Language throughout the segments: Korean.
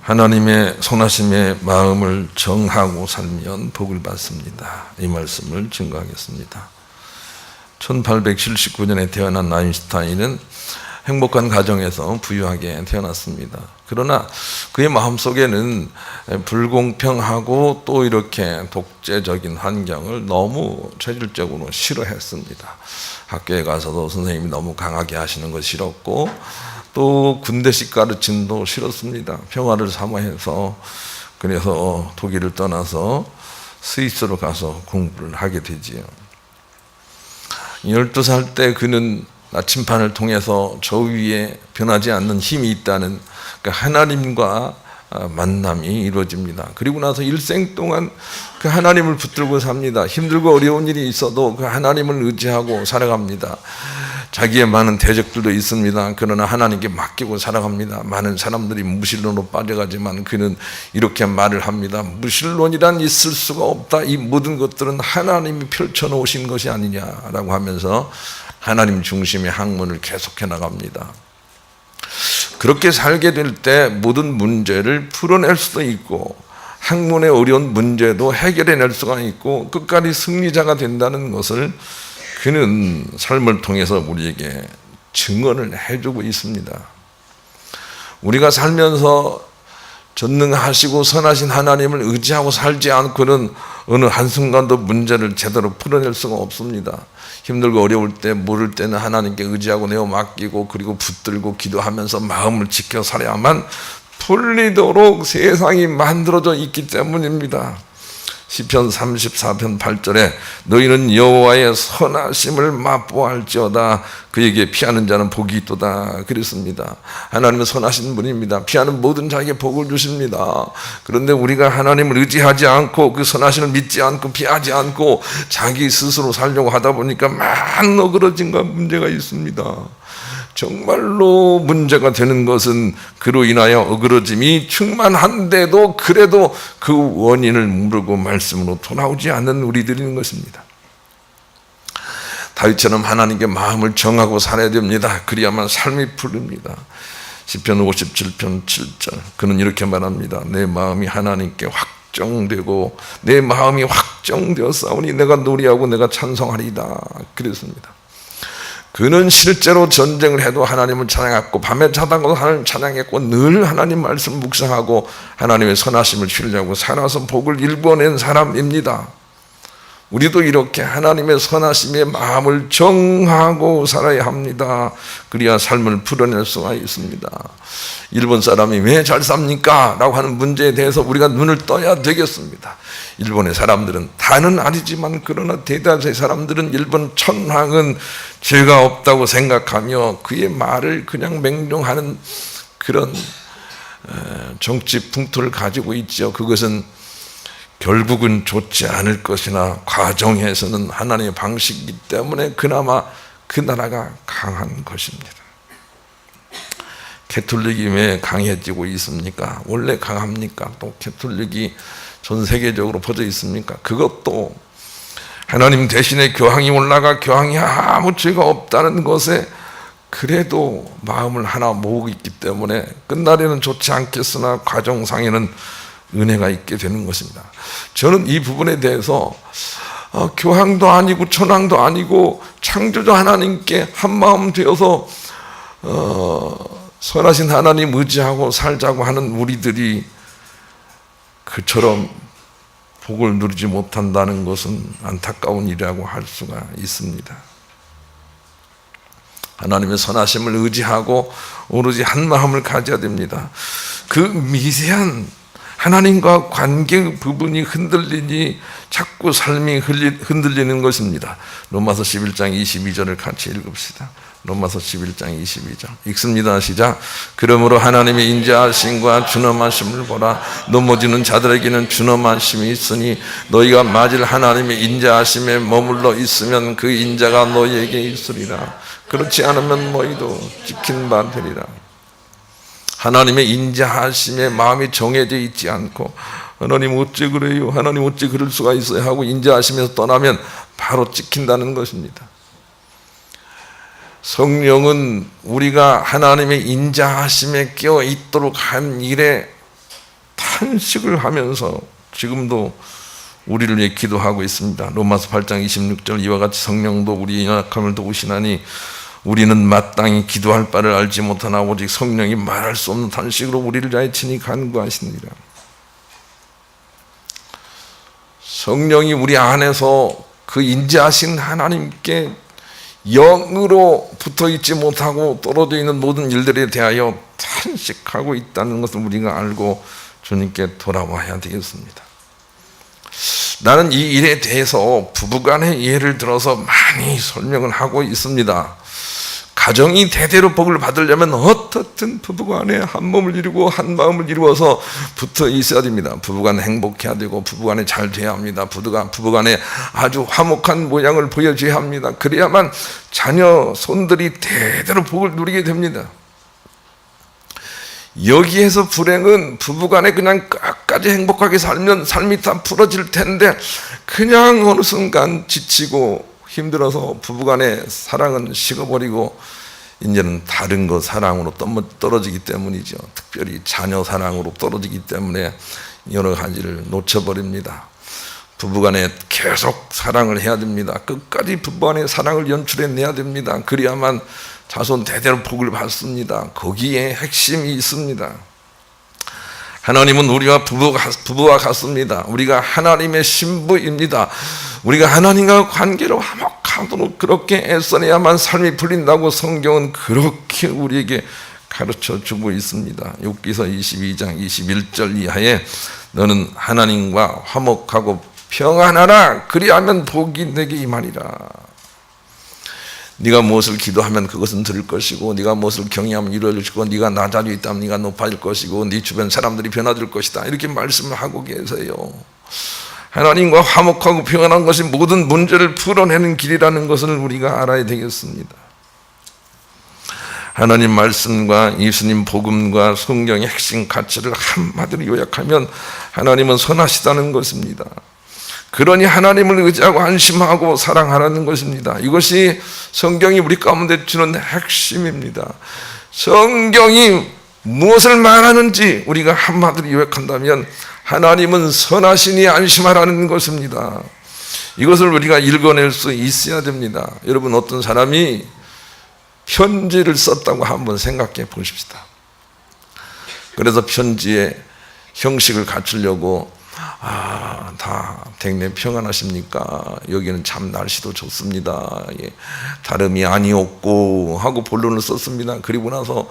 하나님의 선하심의 마음을 정하고 살면 복을 받습니다. 이 말씀을 증거하겠습니다. 1879년에 태어난 아인슈타인은 행복한 가정에서 부유하게 태어났습니다. 그러나 그의 마음속에는 불공평하고 또 이렇게 독재적인 환경을 너무 체질적으로 싫어했습니다. 학교에 가서도 선생님이 너무 강하게 하시는 거 싫었고, 또 군대식 가르침도 싫었습니다. 평화를 사모해서 그래서 독일을 떠나서 스위스로 가서 공부를 하게 되지요. 12살 때 그는 나침판을 통해서 저 위에 변하지 않는 힘이 있다는 그 하나님과 만남이 이루어집니다. 그리고 나서 일생 동안 그 하나님을 붙들고 삽니다. 힘들고 어려운 일이 있어도 그 하나님을 의지하고 살아갑니다. 자기의 많은 대적들도 있습니다. 그러나 하나님께 맡기고 살아갑니다. 많은 사람들이 무신론으로 빠져가지만 그는 이렇게 말을 합니다. 무신론이란 있을 수가 없다. 이 모든 것들은 하나님이 펼쳐놓으신 것이 아니냐라고 하면서 하나님 중심의 학문을 계속해 나갑니다. 그렇게 살게 될 때 모든 문제를 풀어낼 수도 있고, 학문의 어려운 문제도 해결해낼 수가 있고, 끝까지 승리자가 된다는 것을 그는 삶을 통해서 우리에게 증언을 해주고 있습니다. 우리가 살면서 전능하시고 선하신 하나님을 의지하고 살지 않고는 어느 한순간도 문제를 제대로 풀어낼 수가 없습니다. 힘들고 어려울 때, 모를 때는 하나님께 의지하고 내어 맡기고, 그리고 붙들고 기도하면서 마음을 지켜 살아야만 풀리도록 세상이 만들어져 있기 때문입니다. 시편 34편 8절에 너희는 여호와의 선하심을 맛보할지어다 그에게 피하는 자는 복이 있도다 그랬습니다. 하나님은 선하신 분입니다. 피하는 모든 자에게 복을 주십니다. 그런데 우리가 하나님을 의지하지 않고 그 선하심을 믿지 않고 피하지 않고 자기 스스로 살려고 하다 보니까 많은 어그러짐과 문제가 있습니다. 정말로 문제가 되는 것은 그로 인하여 어그러짐이 충만한데도 그래도 그 원인을 물고 말씀으로 돌아오지 않는 우리들인 것입니다. 다윗처럼 하나님께 마음을 정하고 살아야 됩니다. 그래야만 삶이 풀립니다. 시편 57편 7절 그는 이렇게 말합니다. 내 마음이 하나님께 확정되고 내 마음이 확정되었사오니 내가 노래하고 내가 찬송하리이다 그랬습니다. 그는 실제로 전쟁을 해도 하나님을 찬양했고, 밤에 자다가도 하나님을 찬양했고, 늘 하나님 말씀 묵상하고 하나님의 선하심을 신뢰하고 살아서 복을 일궈낸 사람입니다. 우리도 이렇게 하나님의 선하심의 마음을 정하고 살아야 합니다. 그래야 삶을 풀어낼 수가 있습니다. 일본 사람이 왜 잘 삽니까? 라고 하는 문제에 대해서 우리가 눈을 떠야 되겠습니다. 일본의 사람들은 다는 아니지만 그러나 대다수의 사람들은 일본 천황은 죄가 없다고 생각하며 그의 말을 그냥 맹종하는 그런 정치 풍토를 가지고 있죠. 그것은 결국은 좋지 않을 것이나 과정에서는 하나님의 방식이기 때문에 그나마 그 나라가 강한 것입니다. 캐톨릭이 왜 강해지고 있습니까? 원래 강합니까? 또 캐톨릭이 전 세계적으로 퍼져 있습니까? 그것도 하나님 대신에 교황이 올라가 교황이 아무 죄가 없다는 것에 그래도 마음을 하나 모으고 있기 때문에 끝날에는 좋지 않겠으나 과정상에는 은혜가 있게 되는 것입니다. 저는 이 부분에 대해서 교황도 아니고 천황도 아니고 창조주 하나님께 한마음 되어서 선하신 하나님 의지하고 살자고 하는 우리들이 그처럼 복을 누리지 못한다는 것은 안타까운 일이라고 할 수가 있습니다. 하나님의 선하심을 의지하고 오로지 한마음을 가져야 됩니다. 그 미세한 하나님과 관계 부분이 흔들리니 자꾸 삶이 흔들리는 것입니다. 로마서 11장 22절을 같이 읽읍시다. 로마서 11장 22절 읽습니다. 시작. 그러므로 하나님의 인자하심과 준엄하심을 보라. 넘어지는 자들에게는 준엄하심이 있으니 너희가 맞을 하나님의 인자하심에 머물러 있으면 그 인자가 너희에게 있으리라. 그렇지 않으면 너희도 지킨 바 되리라. 하나님의 인자하심에 마음이 정해져 있지 않고 하나님 어째 그래요? 하나님 어째 그럴 수가 있어요? 하고 인자하심에서 떠나면 바로 찍힌다는 것입니다. 성령은 우리가 하나님의 인자하심에 끼어 있도록 한 일에 탄식을 하면서 지금도 우리를 위해 기도하고 있습니다. 로마서 8장 26절 이와 같이 성령도 우리의 연약함을 도우시나니 우리는 마땅히 기도할 바를 알지 못하나 오직 성령이 말할 수 없는 탄식으로 우리를 위하여 친히 간구하시느니라. 성령이 우리 안에서 그 인자하신 하나님께 영으로 붙어있지 못하고 떨어져 있는 모든 일들에 대하여 탄식하고 있다는 것을 우리가 알고 주님께 돌아와야 되겠습니다. 나는 이 일에 대해서 부부간의 예를 들어서 많이 설명을 하고 있습니다. 가정이 대대로 복을 받으려면 어떻든 부부간에 한 몸을 이루고 한 마음을 이루어서 붙어 있어야 됩니다. 부부간 행복해야 되고 부부간에 잘 돼야 합니다. 부부간에 아주 화목한 모양을 보여줘야 합니다. 그래야만 자녀 손들이 대대로 복을 누리게 됩니다. 여기에서 불행은 부부간에 그냥 끝까지 행복하게 살면 삶이 다 풀어질 텐데 그냥 어느 순간 지치고 힘들어서 부부간의 사랑은 식어버리고 이제는 다른 것 사랑으로 떨어지기 때문이죠. 특별히 자녀 사랑으로 떨어지기 때문에 여러 가지를 놓쳐버립니다. 부부간에 계속 사랑을 해야 됩니다. 끝까지 부부간의 사랑을 연출해내야 됩니다. 그래야만 자손 대대로 복을 받습니다. 거기에 핵심이 있습니다. 하나님은 우리와 부부와 같습니다. 우리가 하나님의 신부입니다. 우리가 하나님과 관계로 화목하도록 그렇게 애써내야만 삶이 풀린다고 성경은 그렇게 우리에게 가르쳐 주고 있습니다. 욥기서 22장 21절 이하에 너는 하나님과 화목하고 평안하라 그리하면 복이 내게 임하리라. 네가 무엇을 기도하면 그것은 들을 것이고 네가 무엇을 경외하면 이루어질 것이고 네가 낮아져 있다면 네가 높아질 것이고 네 주변 사람들이 변화될 것이다. 이렇게 말씀을 하고 계세요. 하나님과 화목하고 평안한 것이 모든 문제를 풀어내는 길이라는 것을 우리가 알아야 되겠습니다. 하나님 말씀과 예수님 복음과 성경의 핵심 가치를 한마디로 요약하면 하나님은 선하시다는 것입니다. 그러니 하나님을 의지하고 안심하고 사랑하라는 것입니다. 이것이 성경이 우리 가운데 주는 핵심입니다. 성경이 무엇을 말하는지 우리가 한마디로 요약한다면 하나님은 선하시니 안심하라는 것입니다. 이것을 우리가 읽어낼 수 있어야 됩니다. 여러분, 어떤 사람이 편지를 썼다고 한번 생각해 보십시다. 그래서 편지의 형식을 갖추려고 다 백내 평안하십니까? 여기는 참 날씨도 좋습니다. 다름이 아니었고 하고 본론을 썼습니다. 그리고 나서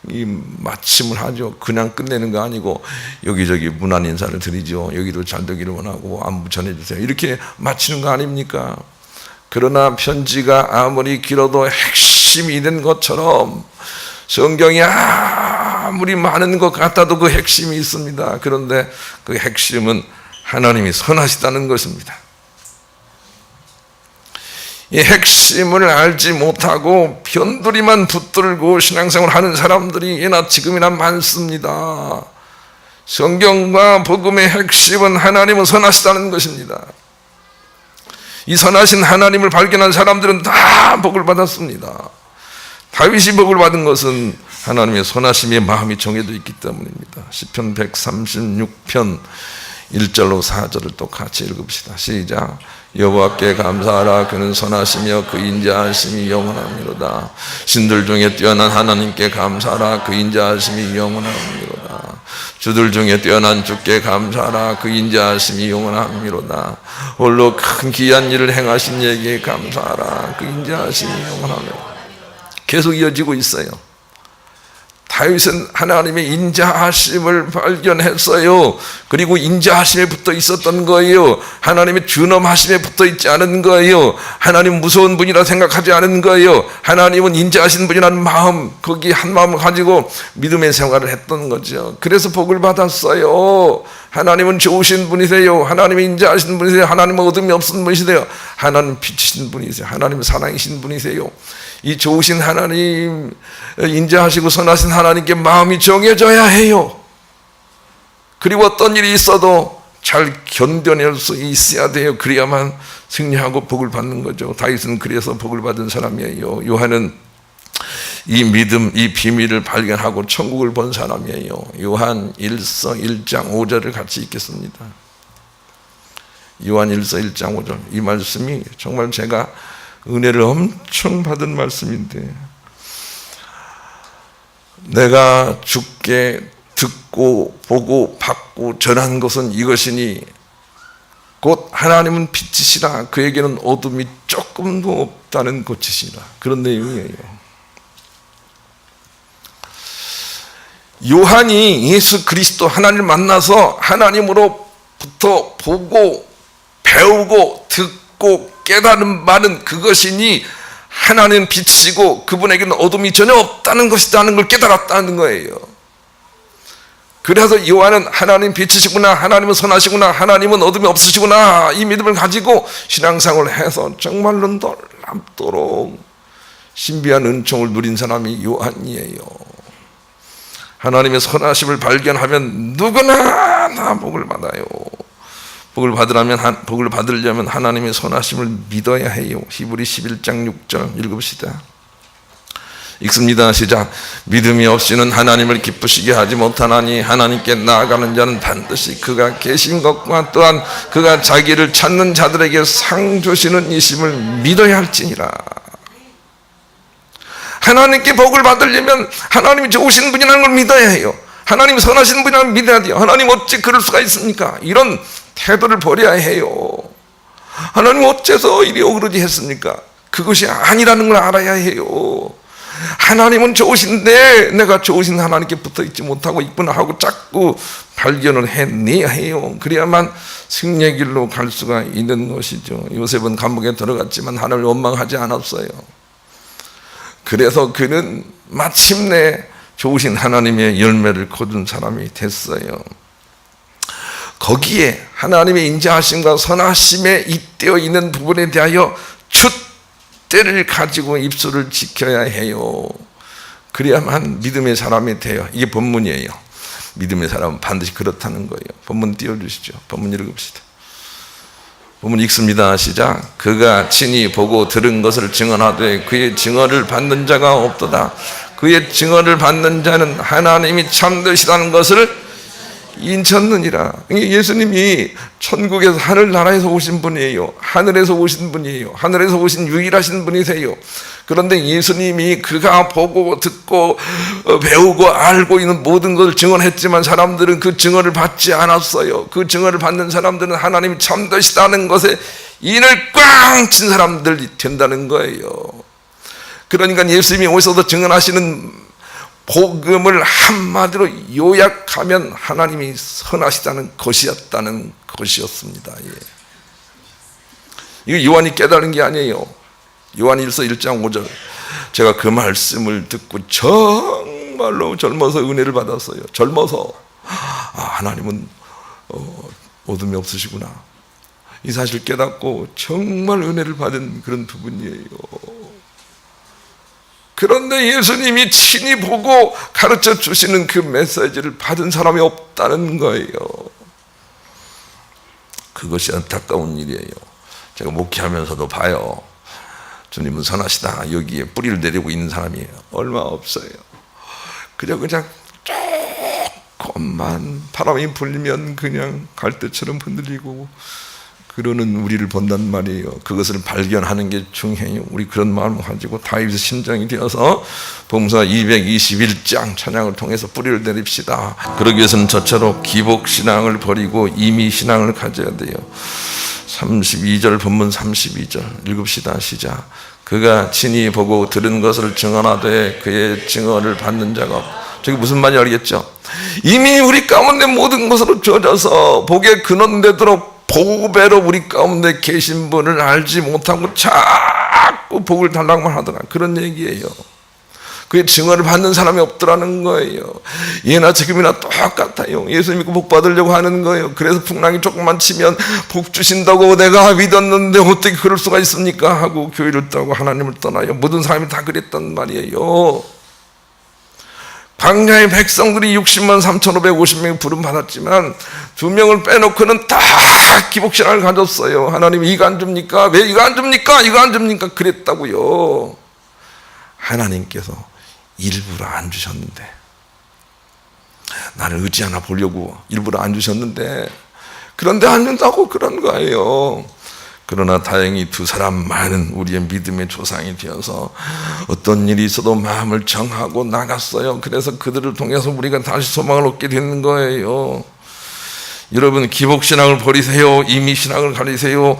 이 마침을 하죠. 그냥 끝내는 거 아니고 여기저기 문안 인사를 드리죠. 여기도 잘 되기를 원하고 안부 전해주세요. 이렇게 마치는 거 아닙니까? 그러나 편지가 아무리 길어도 핵심이 있는 것처럼 성경이 아무리 많은 것 같아도 그 핵심이 있습니다. 그런데 그 핵심은 하나님이 선하시다는 것입니다. 이 핵심을 알지 못하고 변두리만 붙들고 신앙생활을 하는 사람들이 예나 지금이나 많습니다. 성경과 복음의 핵심은 하나님은 선하시다는 것입니다. 이 선하신 하나님을 발견한 사람들은 다 복을 받았습니다. 다윗이 복을 받은 것은 하나님의 선하심의 마음이 정해져 있기 때문입니다. 시편 136편 1절로 4절을 또 같이 읽읍시다. 시작. 여호와께 감사하라. 그는 선하시며 그 인자하심이 영원하미로다. 신들 중에 뛰어난 하나님께 감사하라. 그 인자하심이 영원하미로다. 주들 중에 뛰어난 주께 감사하라. 그 인자하심이 영원하미로다. 홀로 큰 귀한 일을 행하신 이에게 감사하라. 그 인자하심이 영원하미로다. 계속 이어지고 있어요. 다윗은 하나님의 인자하심을 발견했어요. 그리고 인자하심에 붙어 있었던 거예요. 하나님의 준엄하심에 붙어 있지 않은 거예요. 하나님 무서운 분이라 생각하지 않은 거예요. 하나님은 인자하신 분이라는 마음, 거기 한 마음을 가지고 믿음의 생활을 했던 거죠. 그래서 복을 받았어요. 하나님은 좋으신 분이세요. 하나님은 인자하신 분이세요. 하나님은 어둠이 없는 분이세요. 하나님 빛이신 분이세요. 하나님 사랑이신 분이세요. 이 좋으신 하나님, 인자하시고 선하신 하나님께 마음이 정해져야 해요. 그리고 어떤 일이 있어도 잘 견뎌낼 수 있어야 돼요. 그래야만 승리하고 복을 받는 거죠. 다윗은 그래서 복을 받은 사람이에요. 요한은 이 믿음, 이 비밀을 발견하고 천국을 본 사람이에요. 요한 1서 1장 5절을 같이 읽겠습니다. 요한 1서 1장 5절. 이 말씀이 정말 제가 은혜를 엄청 받은 말씀인데, 내가 주께 듣고 보고 받고 전한 것은 이것이니 곧 하나님은 빛이시라 그에게는 어둠이 조금도 없다는 것이시라. 그런 내용이에요. 요한이 예수 그리스도 하나님을 만나서 하나님으로부터 보고 배우고 듣고 깨달은 바는 그것이니 하나님은 빛이시고 그분에게는 어둠이 전혀 없다는 것이라는 걸 깨달았다는 거예요. 그래서 요한은 하나님 빛이시구나, 하나님은 선하시구나, 하나님은 어둠이 없으시구나, 이 믿음을 가지고 신앙생활을 해서 정말로 놀랍도록 신비한 은총을 누린 사람이 요한이에요. 하나님의 선하심을 발견하면 누구나 다 복을 받아요. 복을 받으려면 하나님의 선하심을 믿어야 해요. 히브리 11장 6절 읽읍시다. 읽습니다. 시작. 믿음이 없이는 하나님을 기쁘시게 하지 못하나니 하나님께 나아가는 자는 반드시 그가 계신 것과 또한 그가 자기를 찾는 자들에게 상 주시는 이심을 믿어야 할지니라. 하나님께 복을 받으려면 하나님이 좋으신 분이라는 걸 믿어야 해요. 하나님이 선하신 분이라는 걸 믿어야 돼요. 하나님 어찌 그럴 수가 있습니까? 이런 태도를 버려야 해요. 하나님 어째서 이리 오그러지 했습니까? 그것이 아니라는 걸 알아야 해요. 하나님은 좋으신데 내가 좋으신 하나님께 붙어있지 못하고 있구나 하고 자꾸 발견을 해내야 해요. 그래야만 승리의 길로 갈 수가 있는 것이죠. 요셉은 감옥에 들어갔지만 하나님을 원망하지 않았어요. 그래서 그는 마침내 좋으신 하나님의 열매를 거둔 사람이 됐어요. 거기에 하나님의 인자하심과 선하심에 잇대어 있는 부분에 대하여 줏대를 가지고 입술을 지켜야 해요. 그래야만 믿음의 사람이 돼요. 이게 본문이에요. 믿음의 사람은 반드시 그렇다는 거예요. 본문 띄워주시죠. 본문 읽읍시다. 본문 읽습니다. 시작. 그가 친히 보고 들은 것을 증언하되 그의 증언을 받는 자가 없도다. 그의 증언을 받는 자는 하나님이 참되시다는 것을 인쳤느니라. 예수님이 천국에서 하늘나라에서 오신 분이에요. 하늘에서 오신 분이에요. 하늘에서 오신 유일하신 분이세요. 그런데 예수님이 그가 보고 듣고 배우고 알고 있는 모든 것을 증언했지만 사람들은 그 증언을 받지 않았어요. 그 증언을 받는 사람들은 하나님이 참되시다는 것에 인을 꽝 친 사람들이 된다는 거예요. 그러니까 예수님이 오셔서 증언하시는 복음을 한마디로 요약하면 하나님이 선하시다는 것이었다는 것이었습니다. 예. 이거 요한이 깨달은 게 아니에요. 요한 1서 1장 5절. 제가 그 말씀을 듣고 정말로 젊어서 은혜를 받았어요. 젊어서 하나님은 어둠이 없으시구나. 이 사실을 깨닫고 정말 은혜를 받은 그런 부분이에요. 그런데 예수님이 친히 보고 가르쳐 주시는 그 메시지를 받은 사람이 없다는 거예요. 그것이 안타까운 일이에요. 제가 목회하면서도 봐요. 주님은 선하시다. 여기에 뿌리를 내리고 있는 사람이 얼마 없어요. 그냥 조금만 바람이 불리면 그냥 갈대처럼 흔들리고 그러는 우리를 본단 말이에요. 그것을 발견하는 게 중요해요. 우리 그런 마음을 가지고 다윗의 심정이 되어서 봉사 221장 찬양을 통해서 뿌리를 내립시다. 그러기 위해서는 저처럼 기복신앙을 버리고 임의신앙을 가져야 돼요. 32절 본문 32절 읽읍시다. 시작. 그가 친히 보고 들은 것을 증언하되 그의 증언을 받는 자가 저게 무슨 말인지 알겠죠? 이미 우리 가운데 모든 것으로 젖어서 복에 근원되도록 보배로 우리 가운데 계신 분을 알지 못하고 자꾸 복을 달라고만 하더라. 그런 얘기예요. 그의 증언을 받는 사람이 없더라는 거예요. 예나 지금이나 똑같아요. 예수 믿고 복 받으려고 하는 거예요. 그래서 풍랑이 조금만 치면 복 주신다고 내가 믿었는데 어떻게 그럴 수가 있습니까? 하고 교회를 떠나고 하나님을 떠나요. 모든 사람이 다 그랬단 말이에요. 광야의 백성들이 60만 3,550명이 부름 받았지만 2명을 빼놓고는 다 기복신앙을 가졌어요. 하나님이 이거 안 줍니까? 왜 이거 안 줍니까? 이거 안 줍니까? 그랬다고요. 하나님께서 일부러 안 주셨는데, 나를 의지하나 보려고 일부러 안 주셨는데, 그런데 안 준다고 그런 거예요. 그러나 다행히 두 사람만은 우리의 믿음의 조상이 되어서 어떤 일이 있어도 마음을 정하고 나갔어요. 그래서 그들을 통해서 우리가 다시 소망을 얻게 되는 거예요. 여러분, 기복신앙을 버리세요. 이미신앙을 가리세요.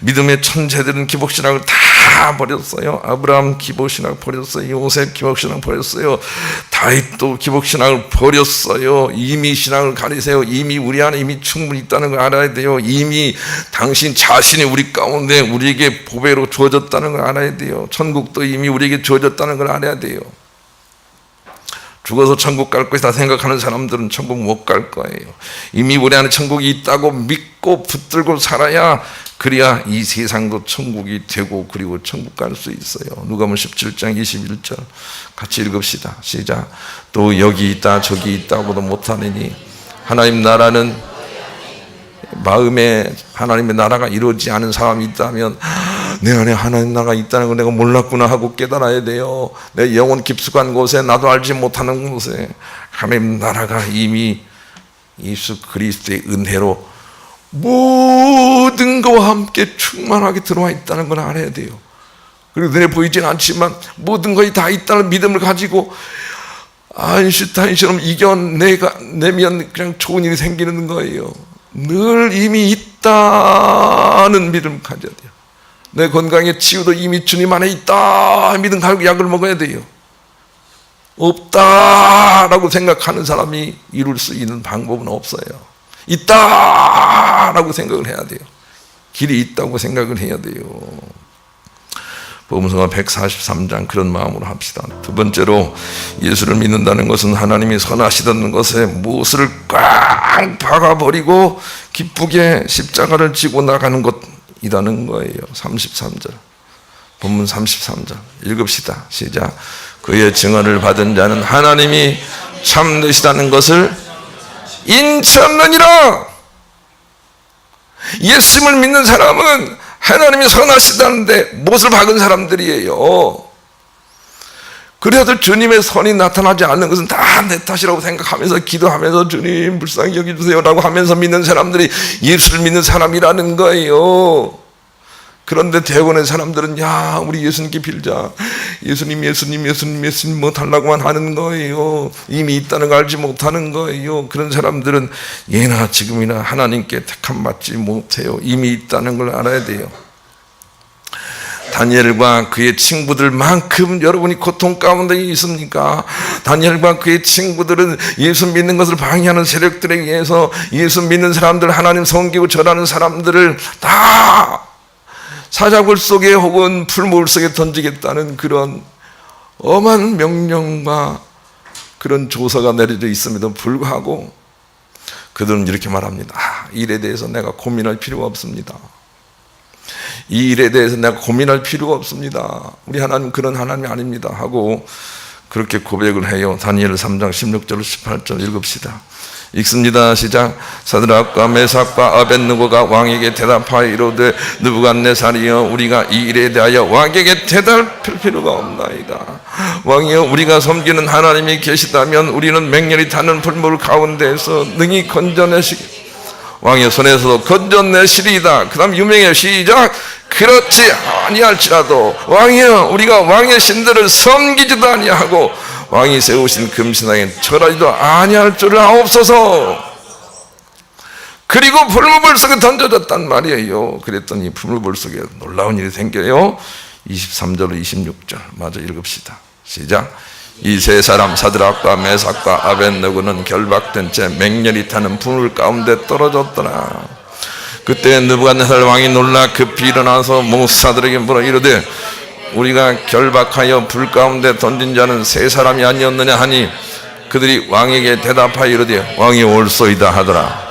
믿음의 천재들은 기복신앙을 다 버렸어요. 아브라함 기복신앙 버렸어요. 요셉 기복신앙 버렸어요. 다윗도 기복신앙을 버렸어요. 이미신앙을 가리세요. 이미 우리 안에 이미 충분히 있다는 걸 알아야 돼요. 이미 당신 자신이 우리 가운데 우리에게 보배로 주어졌다는 걸 알아야 돼요. 천국도 이미 우리에게 주어졌다는 걸 알아야 돼요. 죽어서 천국 갈 것이다 생각하는 사람들은 천국 못 갈 거예요. 이미 우리 안에 천국이 있다고 믿고 붙들고 살아야, 그래야 이 세상도 천국이 되고 그리고 천국 갈 수 있어요. 누가복음 17장 21절 같이 읽읍시다. 시작. 또 여기 있다 저기 있다고도 못하느니 하나님 나라는, 마음에 하나님의 나라가 이루어지지 않은 사람이 있다면 내 안에 하나님 나라가 있다는 걸 내가 몰랐구나 하고 깨달아야 돼요. 내 영혼 깊숙한 곳에, 나도 알지 못하는 곳에 하나님 나라가 이미 예수 그리스도의 은혜로 모든 것과 함께 충만하게 들어와 있다는 걸 알아야 돼요. 그리고 눈에 보이진 않지만 모든 것이 다 있다는 믿음을 가지고 아인슈타인처럼 이겨내면 그냥 좋은 일이 생기는 거예요. 늘 이미 있다는 믿음을 가져야 돼요. 내 건강의 치유도 이미 주님 안에 있다 믿음 가지고 약을 먹어야 돼요. 없다라고 생각하는 사람이 이룰 수 있는 방법은 없어요. 있다라고 생각을 해야 돼요. 길이 있다고 생각을 해야 돼요. 복음서가 143장 그런 마음으로 합시다. 두 번째로, 예수를 믿는다는 것은 하나님이 선하시던 것에 못을 꽉 박아버리고 기쁘게 십자가를 지고 나가는 것이라는 거예요. 33절, 본문 33절 읽읍시다. 시작. 그의 증언을 받은 자는 하나님이 참되시다는 것을 인치하느니라. 예수님을 믿는 사람은 하나님이 선하시다는데 못을 박은 사람들이에요. 그래도 주님의 선이 나타나지 않는 것은 다 내 탓이라고 생각하면서 기도하면서 주님 불쌍히 여겨주세요 라고 하면서 믿는 사람들이 예수를 믿는 사람이라는 거예요. 그런데 대부분의 사람들은 야 우리 예수님께 빌자, 예수님 뭐 달라고만 하는 거예요. 이미 있다는 걸 알지 못하는 거예요. 그런 사람들은 예나 지금이나 하나님께 택함 받지 못해요. 이미 있다는 걸 알아야 돼요. 다니엘과 그의 친구들만큼 여러분이 고통 가운데 있습니까? 다니엘과 그의 친구들은 예수 믿는 것을 방해하는 세력들에 의해서 예수 믿는 사람들, 하나님 섬기고 절하는 사람들을 다 사자굴 속에 혹은 풀물 속에 던지겠다는 그런 엄한 명령과 그런 조서가 내려져 있음에도 불구하고 그들은 이렇게 말합니다. 이 일에 대해서 내가 고민할 필요가 없습니다. 이 일에 대해서 내가 고민할 필요가 없습니다. 우리 하나님 그런 하나님이 아닙니다 하고 그렇게 고백을 해요. 다니엘 3장 16절 18절 읽읍시다. 읽습니다. 시작. 사드락과 메삭과 아벳느고가 왕에게 대답하여 이르되 느부갓네살이여 우리가 이 일에 대하여 왕에게 대답할 필요가 없나이다. 왕이여 우리가 섬기는 하나님이 계시다면 우리는 맹렬히 타는 불물 가운데에서 능히 건져내시기 왕의 손에서도 건져내시리이다. 그 다음 유명해. 시작. 그렇지 아니할지라도 왕이여 우리가 왕의 신들을 섬기지도 아니하고 왕이 세우신 금신상에 절하지도 아니할 줄을 아옵소서. 그리고 불물 속에 던져졌단 말이에요. 그랬더니 불물 속에 놀라운 일이 생겨요. 23절 26절 마저 읽읍시다. 시작. 이 세 사람 사드락과 메삭과 아벳느고는 결박된 채 맹렬히 타는 불 가운데 떨어졌더라. 그때 느부갓네살 왕이 놀라 급히 일어나서 목사들에게 물어 이르되 우리가 결박하여 불 가운데 던진 자는 세 사람이 아니었느냐 하니 그들이 왕에게 대답하여 이르되 왕이 옳소이다 하더라.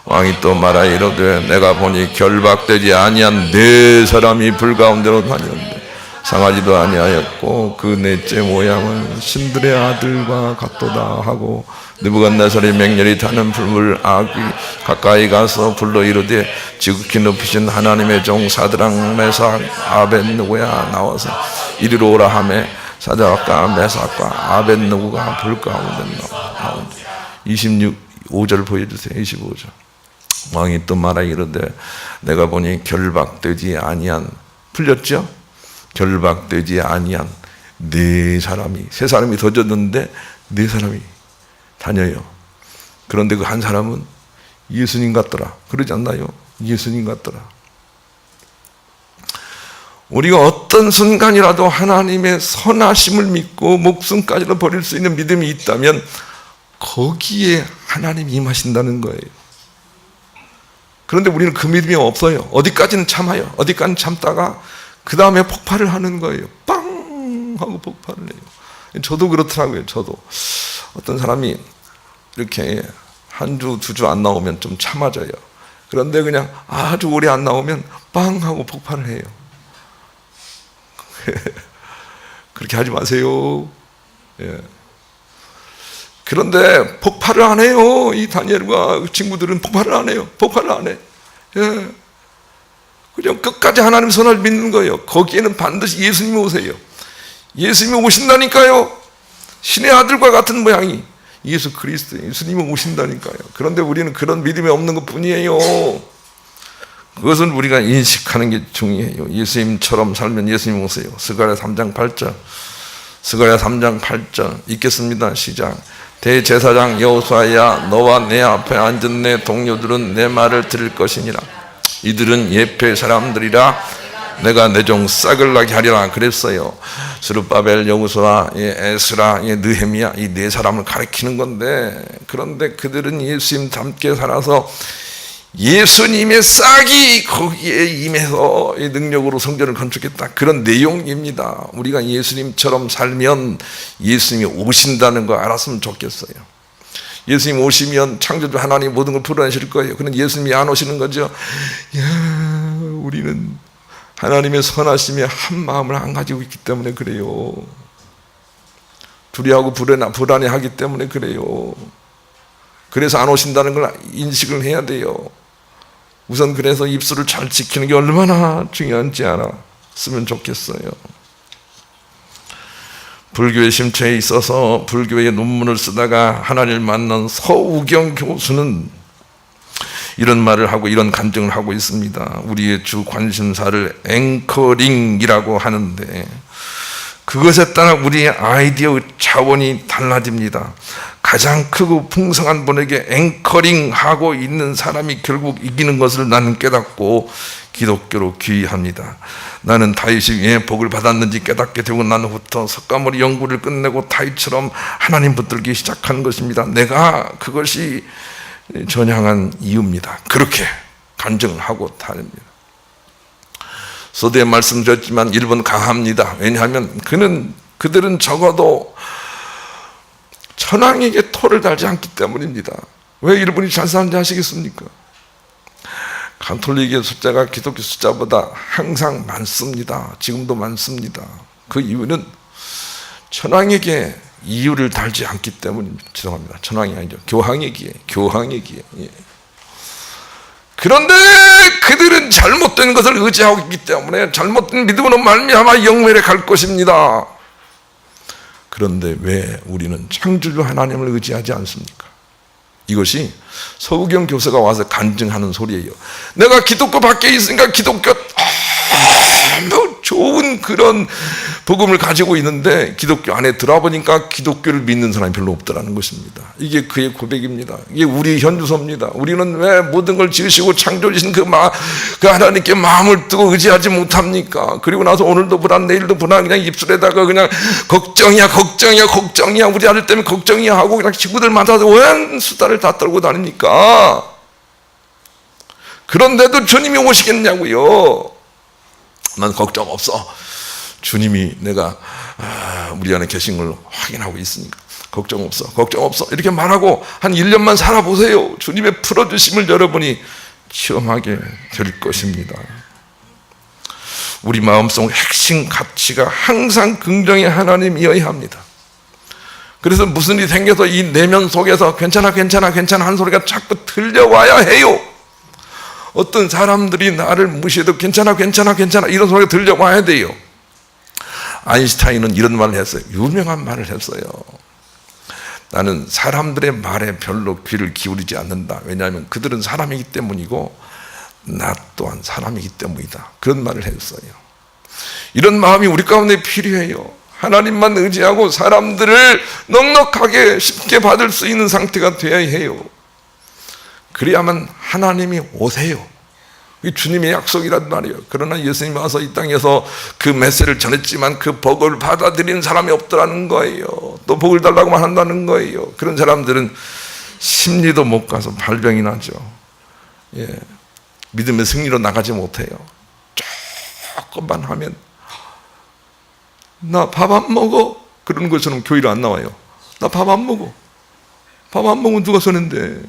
왕이 또 말하여 이르되 내가 보니 결박되지 아니한 네 사람이 불 가운데로 다녔는데 상하지도 아니하였고 그 넷째 모양은 신들의 아들과 같도다 하고 느부갓네살이 맹렬히 타는 불물 아기 가까이 가서 불러 이르되 지극히 높으신 하나님의 종 사드락 메삭 아벳느고야 나와서 이리로 오라 하매 사자과 메삭과 아벳느고가 불 가운데 나온다. 26절 보여주세요. 25절. 왕이 또 말하 이르되 내가 보니 결박되지 아니한, 풀렸죠? 결박되지 아니한 네 사람이, 세 사람이 더 졌는데 네 사람이 다녀요. 그런데 그 한 사람은 예수님 같더라. 그러지 않나요? 예수님 같더라. 우리가 어떤 순간이라도 하나님의 선하심을 믿고 목숨까지도 버릴 수 있는 믿음이 있다면 거기에 하나님이 임하신다는 거예요. 그런데 우리는 그 믿음이 없어요. 어디까지는 참아요. 어디까지는 참다가 그 다음에 폭발을 하는 거예요. 빵 하고 폭발을 해요. 저도 그렇더라고요. 저도 어떤 사람이 이렇게 한 주, 두 주 안 나오면 좀 참아져요. 그런데 그냥 아주 오래 안 나오면 빵 하고 폭발을 해요. 그렇게 하지 마세요. 예. 그런데 폭발을 안 해요. 이 다니엘과 친구들은 폭발을 안 해요. 폭발을 안 해. 예. 그냥 끝까지 하나님 선을 믿는 거예요. 거기에는 반드시 예수님이 오세요. 예수님이 오신다니까요. 신의 아들과 같은 모양이 예수 그리스도, 예수님이 오신다니까요. 그런데 우리는 그런 믿음이 없는 것 뿐이에요. 그것은 우리가 인식하는 게 중요해요. 예수님처럼 살면 예수님 오세요. 스가랴 3장 8절. 스가랴 3장 8절 읽겠습니다. 시작. 대제사장 여호수아야, 너와 내 앞에 앉은 내 동료들은 내 말을 들을 것이니라. 이들은 예패 사람들이라 내가 내 종 싹을 나게 하리라 그랬어요. 스룹바벨, 여호수아, 에스라, 느헤미야, 이 네 사람을 가리키는 건데, 그런데 그들은 예수님 닮게 살아서 예수님의 싹이 거기에 임해서 능력으로 성전을 건축했다. 그런 내용입니다. 우리가 예수님처럼 살면 예수님이 오신다는 거 알았으면 좋겠어요. 예수님 오시면 창조주 하나님 모든 걸 풀어내실 거예요. 그런데 예수님이 안 오시는 거죠. 야, 우리는 하나님의 선하심에 한 마음을 안 가지고 있기 때문에 그래요. 두려워하고 불안해하기 때문에 그래요. 그래서 안 오신다는 걸 인식을 해야 돼요. 우선 그래서 입술을 잘 지키는 게 얼마나 중요한지 알았으면 좋겠어요. 불교의 심취에 있어서 불교의 논문을 쓰다가 하나님을 만난 서우경 교수는 이런 말을 하고 이런 간증을 하고 있습니다. 우리의 주 관심사를 앵커링이라고 하는데, 그것에 따라 우리의 아이디어 차원이 달라집니다. 가장 크고 풍성한 분에게 앵커링하고 있는 사람이 결국 이기는 것을 나는 깨닫고 기독교로 귀의합니다. 나는 다윗이 왜 복을 받았는지 깨닫게 되고 난 후부터 석가모니 연구를 끝내고 다윗처럼 하나님 붙들기 시작한 것입니다. 내가 그것이 전향한 이유입니다. 그렇게 간증을 하고 다닙니다. 서두에 말씀드렸지만 일본 강합니다. 왜냐하면 그들은 적어도 천황에게 토를 달지 않기 때문입니다. 왜 일본이 잘 사는지 아시겠습니까? 가톨릭의 숫자가 기독교 숫자보다 항상 많습니다. 지금도 많습니다. 그 이유는 천황에게 이유를 달지 않기 때문입니다. 죄송합니다. 천황이 아니죠. 교황에게. 예. 그런데 그들은 잘못된 것을 의지하고 있기 때문에 잘못된 믿음으로 말미암아 영멸에 갈 것입니다. 그런데 왜 우리는 창조주 하나님을 의지하지 않습니까? 이것이 서우경 교수가 와서 간증하는 소리예요. 내가 기독교 밖에 있으니까 기독교 좋은 그런 복음을 가지고 있는데 기독교 안에 들어보니까 기독교를 믿는 사람이 별로 없더라는 것입니다. 이게 그의 고백입니다. 이게 우리 현주소입니다. 우리는 왜 모든 걸 지으시고 창조주신 그 하나님께 마음을 뜨고 의지하지 못합니까? 그리고 나서 오늘도 불안, 내일도 불안, 그냥 입술에다가 그냥 걱정이야 우리 아들 때문에 걱정이야 하고 그냥 친구들 만나서 웬 수다를 다 떨고 다닙니까? 그런데도 주님이 오시겠냐고요. 난 걱정 없어. 주님이 내가 우리 안에 계신 걸 확인하고 있으니까 걱정 없어 이렇게 말하고 한 1년만 살아보세요. 주님의 풀어주심을 여러분이 체험하게 될 것입니다. 우리 마음속 핵심 가치가 항상 긍정의 하나님이어야 합니다. 그래서 무슨 일이 생겨서 이 내면 속에서 괜찮아 한 소리가 자꾸 들려와야 해요. 어떤 사람들이 나를 무시해도 괜찮아 이런 소리가 들려와야 돼요. 아인슈타인은 이런 말을 했어요. 유명한 말을 했어요. 나는 사람들의 말에 별로 귀를 기울이지 않는다. 왜냐하면 그들은 사람이기 때문이고 나 또한 사람이기 때문이다. 그런 말을 했어요. 이런 마음이 우리 가운데 필요해요. 하나님만 의지하고 사람들을 넉넉하게 쉽게 받을 수 있는 상태가 되어야 해요. 그래야만 하나님이 오세요. 이게 주님의 약속이란 말이에요. 그러나 예수님이 와서 이 땅에서 그 메시지를 전했지만 그 복을 받아들이는 사람이 없더라는 거예요. 또 복을 달라고만 한다는 거예요. 그런 사람들은 심리도 못 가서 발병이 나죠. 예. 믿음의 승리로 나가지 못해요. 조금만 하면 나 밥 안 먹어 그러는 것처럼 교회를 안 나와요. 나 밥 안 먹어. 밥 안 먹으면 누가 쏘는데.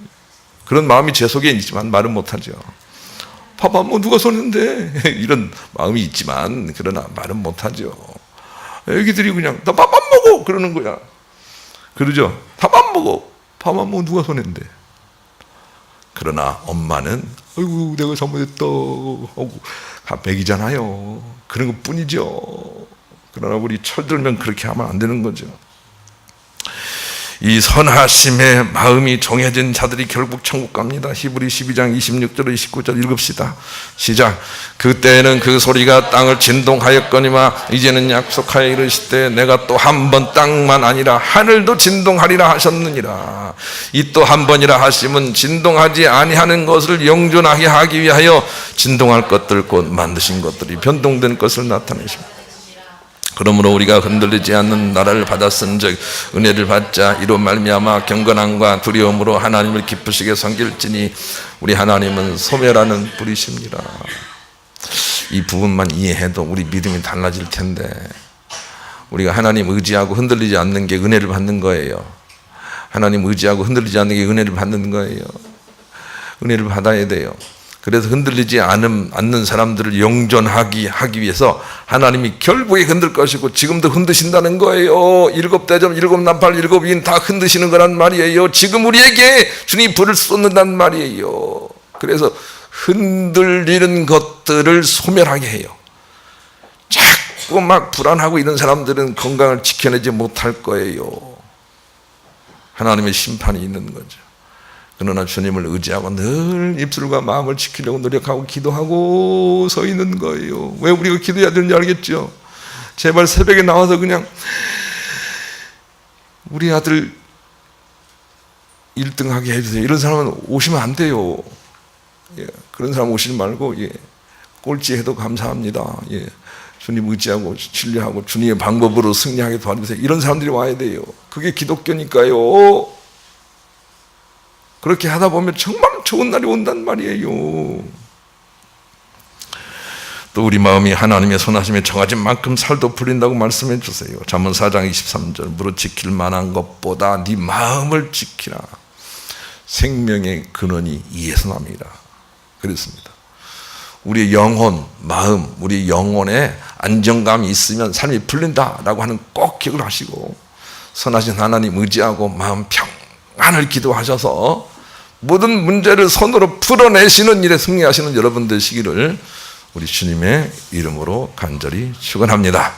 그런 마음이 제 속에 있지만 말은 못하죠. 밥 안 먹으면 누가 쏘는데 이런 마음이 있지만 그러나 말은 못하죠. 애기들이 그냥 나 밥 안 먹어 그러는 거야. 그러죠. 밥 안 먹어. 밥 안 먹으면 누가 쏘는데. 그러나 엄마는 아이고 내가 잘못했다 하고 먹이잖아요. 그런 것 뿐이죠. 그러나 우리 철들면 그렇게 하면 안 되는 거죠. 이 선하심의 마음이 정해진 자들이 결국 천국 갑니다. 히브리 12장 26절 29절 읽읍시다. 시작. 그때는 그 소리가 땅을 진동하였거니와 이제는 약속하여 이르시되 내가 또 한 번 땅만 아니라 하늘도 진동하리라 하셨느니라. 이 또 한 번이라 하심은 진동하지 아니하는 것을 영존하게 하기 위하여 진동할 것들 곧 만드신 것들이 변동된 것을 나타내십니다. 그러므로 우리가 흔들리지 않는 나라를 받았은즉 은혜를 받자. 이로 말미암아 경건함과 두려움으로 하나님을 기쁘시게 섬길지니 우리 하나님은 소멸하는 분이십니다. 이 부분만 이해해도 우리 믿음이 달라질 텐데 우리가 하나님 의지하고 흔들리지 않는 게 은혜를 받는 거예요. 하나님 의지하고 흔들리지 않는 게 은혜를 받는 거예요. 은혜를 받아야 돼요. 그래서 흔들리지 않는 사람들을 영존하기 위해서 하나님이 결국에 흔들 것이고 지금도 흔드신다는 거예요. 일곱 대접, 일곱 나팔, 일곱 인 다 흔드시는 거란 말이에요. 지금 우리에게 주님이 불을 쏟는단 말이에요. 그래서 흔들리는 것들을 소멸하게 해요. 자꾸 막 불안하고 이런 사람들은 건강을 지켜내지 못할 거예요. 하나님의 심판이 있는 거죠. 그러나 주님을 의지하고 늘 입술과 마음을 지키려고 노력하고 기도하고 서 있는 거예요. 왜 우리가 기도해야 되는지 알겠죠? 제발 새벽에 나와서 그냥 우리 아들 1등하게 해주세요. 이런 사람은 오시면 안 돼요. 예, 그런 사람 오시지 말고 예, 꼴찌해도 감사합니다. 예, 주님 의지하고 신뢰하고 주님의 방법으로 승리하게 도와주세요. 이런 사람들이 와야 돼요. 그게 기독교니까요. 그렇게 하다 보면 정말 좋은 날이 온단 말이에요. 또 우리 마음이 하나님의 선하심에 정하진 만큼 살도 풀린다고 말씀해 주세요. 잠언 4장 23절 무릇 지킬 만한 것보다 네 마음을 지키라. 생명의 근원이 이에서 납니다. 그렇습니다. 우리의 영혼, 마음, 우리 영혼에 안정감이 있으면 삶이 풀린다라고 하는 꼭 기억을 하시고 선하신 하나님 의지하고 마음 평안을 기도하셔서 모든 문제를 손으로 풀어내시는 일에 승리하시는 여러분 되시기를 우리 주님의 이름으로 간절히 축원합니다.